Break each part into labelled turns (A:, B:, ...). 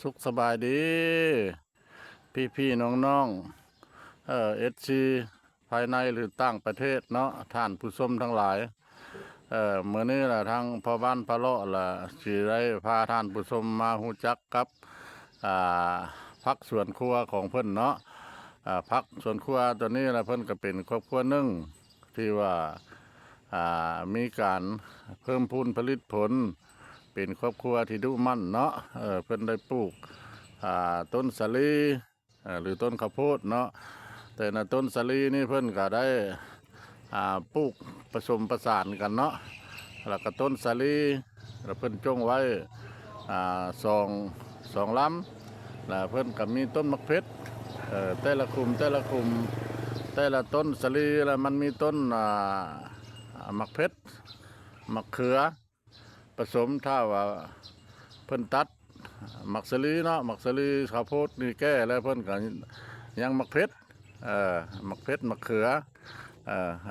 A: สุขสบายดีพี่น้องSCภายในหรือต่างประเทศเนาะท่านผู้ชมทั้งหลายเมื่อนี้ล่ะทางพ่อบ้านพะเลาะล่ะสิได้พาท่านผู้ชมมาฮู้จักกับอ่าพักสวนครัวของเพิ่นเนาะพักสวนครัวตัวนี้ล่ะเพิ่นก็เป็นครอบครัวหนึ่งที่ว่ามีการเพิ่มพูนผลิตผลเป็นครอบครัวที่ดุมั่นเนาะเพิ่นได้ปลูกต้นสาลีหรือต้นข้าวโพดเนาะแต่ในต้นสาลีนี่เพิ่นก็ได้ปลูกผสมประสานกันเนาะแล้วก็ต้นสาลีแล้วเพิ่นจงไว้สองลำแล้วเพิ่นก็มีต้นมะเขือแต่ละคุมแต่ละต้นสาลีแล้วมันมีต้นมะเขือมะเขือผสมถ้าว่าเพิ่นตัดมักสลีเนาะมักสลีข้าวโพดนี่แก่แล้วเพิ่นก็ยังมักเพชรมักเพชรมักเขือ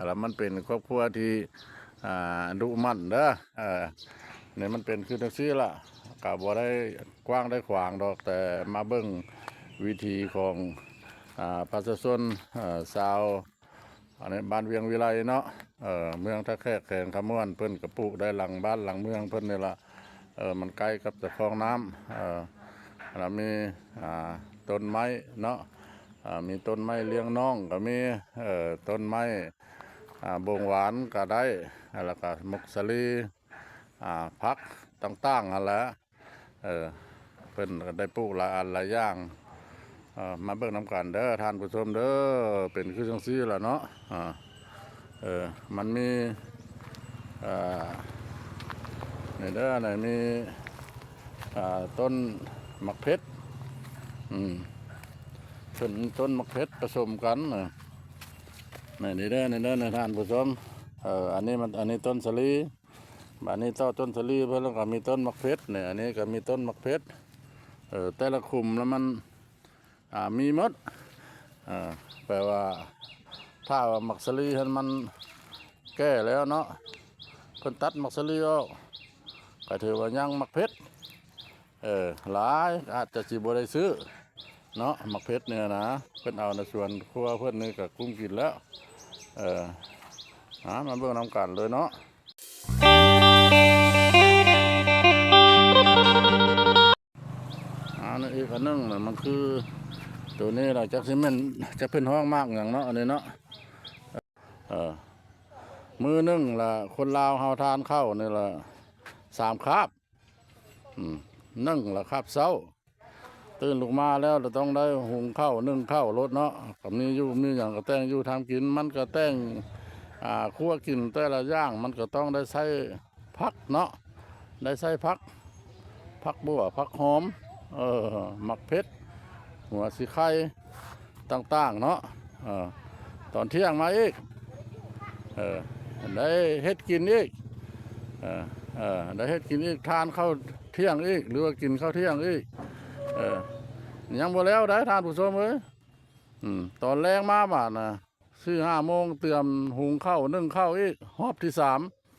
A: แล้วมันเป็นครอบครัวที่ดุมั่นเด้อเนี่ยมันเป็นคือจังซี่ล่ะก็บ่ได้กว้างได้ขวางดอกแต่มาเบิ่งวิธีของประชาชนชาวอันนี้บ้านเวียงวิไลเนาะเมืองท่าแขกแข่งขมวนเพิ่นกระปุกได้หลังบ้านหลังเมืองเพิ่นนี่ละมันใกล้กับตะคลองน้ำแล้วมีต้นไม้เนาะมีต้นไม้เลี้ยงน้องก็มีต้นไม้บงหวานก็ได้แล้วก็มุกสลีพักต่างๆนั่นแหละเพิ่นก็ได้ปลูกหลายอันหลายอย่างมาเบิ่งน้ำกันเด้อท่านผู้ชมเด้อเป็นคือจังซี่ล่ะเนาะมันมีนี่เด้อนี่มีต้นมะเขือต้นมะเขือผสมกันนี่เด้อในท่านผู้ชมอันนี้ต้นสลีอันนี้ต้นสลีเพื่อนแล้วก็มีต้นมะเขือเนี่ยอันนี้ก็มีต้นมะเขือแต่ละคุมแล้วมันมีมดแปลว่าถ้าว่ามักสลีมันแก่แล้วเนาะเพิ่นตัดมักสลีออกก็ถือว่ายังมักเพชรหลายอาจจะสิบ่ได้ซื้อเนาะมักเพชรเนี่ยนะเพิ่นเอาในส่วนครัวเพิ่นนี่ก็กุ้มกินแล้วมาเบิ่งนำกันเลยเนาะนี่อีกอันนึงมันคือตัวนี้เราจะซีเมนจะเป็นห้องมากอย่างเนาะอันนี้เนาะมือนึงละคนลาวเฮาทานข้าวนี่ละ3 คาบนึ่งละคาบเช้าตื่นลุกมาแล้วเราต้องได้หุงข้าวนึ่งข้าวรถเนาะกับมีอย่างก็แต่งอยู่ทำกินมันก็แต่งคั่วกินแต่ละอย่างมันก็ต้องได้ใส่ผักเนาะได้ใส่ผักบัวผักหอมมักเพชรหัวสีไข่ต่างๆเนาะตอนเที่ยงมาอีกได้เฮ็ดกินอีกได้เฮ็ดกินอีกทานข้าวเที่ยงอีกหรือว่ากินข้าวเที่ยงอีกยังบ่แล้วได้ทานผู้ชมเอ้ยตอนแรงมาบาดนะซื้อ5 โมงเตรียมหุงข้าวนึ่งข้าวอีกรอบที่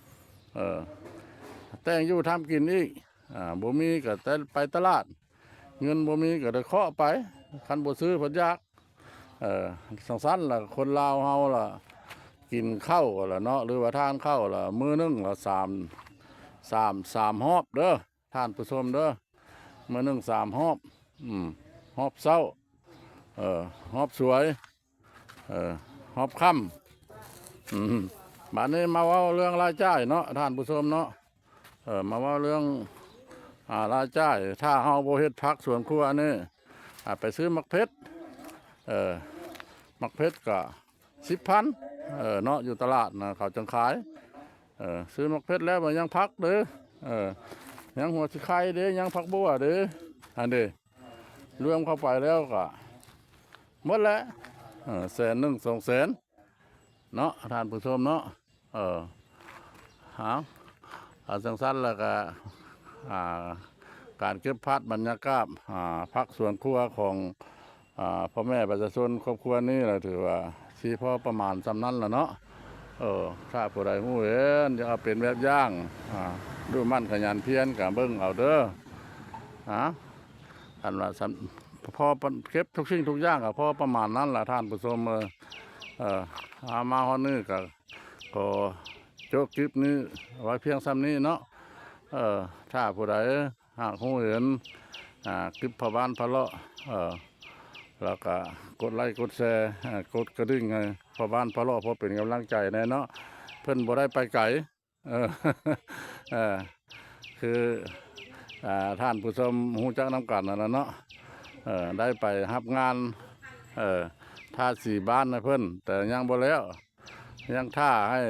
A: 3แต่งอยู่ทำกินอีกบ่มีก็แต่ไปตลาดเงินบ่มีก็ได้เคาะไปคันบ่ซื้อเพิ่นยากสังสรรค์ล่ะคนลาวเฮาล่ะกินข้าวล่ะเนาะหรือว่าทานข้าวล่ะมื้อนึงล่ะ3 รอบเด้อท่านผู้ชมเด้อมื้อนึง3 รอบรอบเช้ารอบสวยรอบค่ำบัดนี้มาเว้าเรื่องรายจ่ายเนาะท่านผู้ชมเนาะมาเว้าเรื่องรายจ่ายถ้าเฮาบ่เฮ็ดผักสวนครัวนี่ไปซื้อมักเพชรมักเพชรก็10,000เนาะอยู่ตลาดนะเขาจังขายซื้อมักเพชรแล้วมันยังพักเด้อยังหัวสิไข่เด้ยังผักบัวเด้อันเด้รวมเข้าไปแล้วก็หมดแล้ว100,000 200,000เนาะท่านผู้ชมเนาะจังซั่นแล้วก็การเก็บภาพบรรยากาศพักสวนครัวของพ่อแม่ประชาชนครอบครัวนี้เราถือว่าสิพอประมาณสำนั้นแล้วเนาะถ้าผู้ใดฮู้เห็นจะเอาเป็นแบบอย่างดูมั่นขยันเพียรกับเบิ่งเอาเด้อ อันว่าพอเก็บทุกสิ่งทุกอย่างก็พอประมาณนั้นล่ะท่านผู้ชมหามาฮอดนี้ก็จบคลิปนี้ไว้เพียงซ้ำนี้เนาะถ้าผู้ใดหากรู้เห็นคลิปพ่อบ้านพะเลาะแล้วก็กดไลค์กดแชร์กดกระดิ่งให้พ่อบ้านพะเลาะเพราะเป็นกำลังใจแน่เนาะเพิ่นบ่ได้ไปไกลเออ เออคือท่านผู้ชมฮู้จักนำกันนั่นน่ะเนาะได้ไปรับงานทาสีบ้านให้เพิ่นแต่ยังบ่แล้วยังท่าให้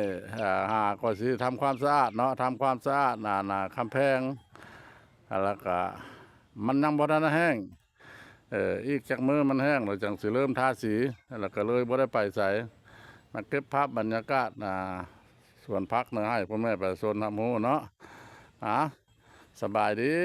A: หาก็สิทำความสะอาดเนาะทำความสะอาดหน้าคำแพงแล้วก็มันยังบ่ทันแห้งอีกจักมื้อมันแห้งเราจังสิเริ่มทาสีแล้วก็เลยบ่ได้ไปไสมาเก็บภาพบรรยากาศสวนพักนะให้พ่อแม่ประชาชนรับรู้เนาะสบายดี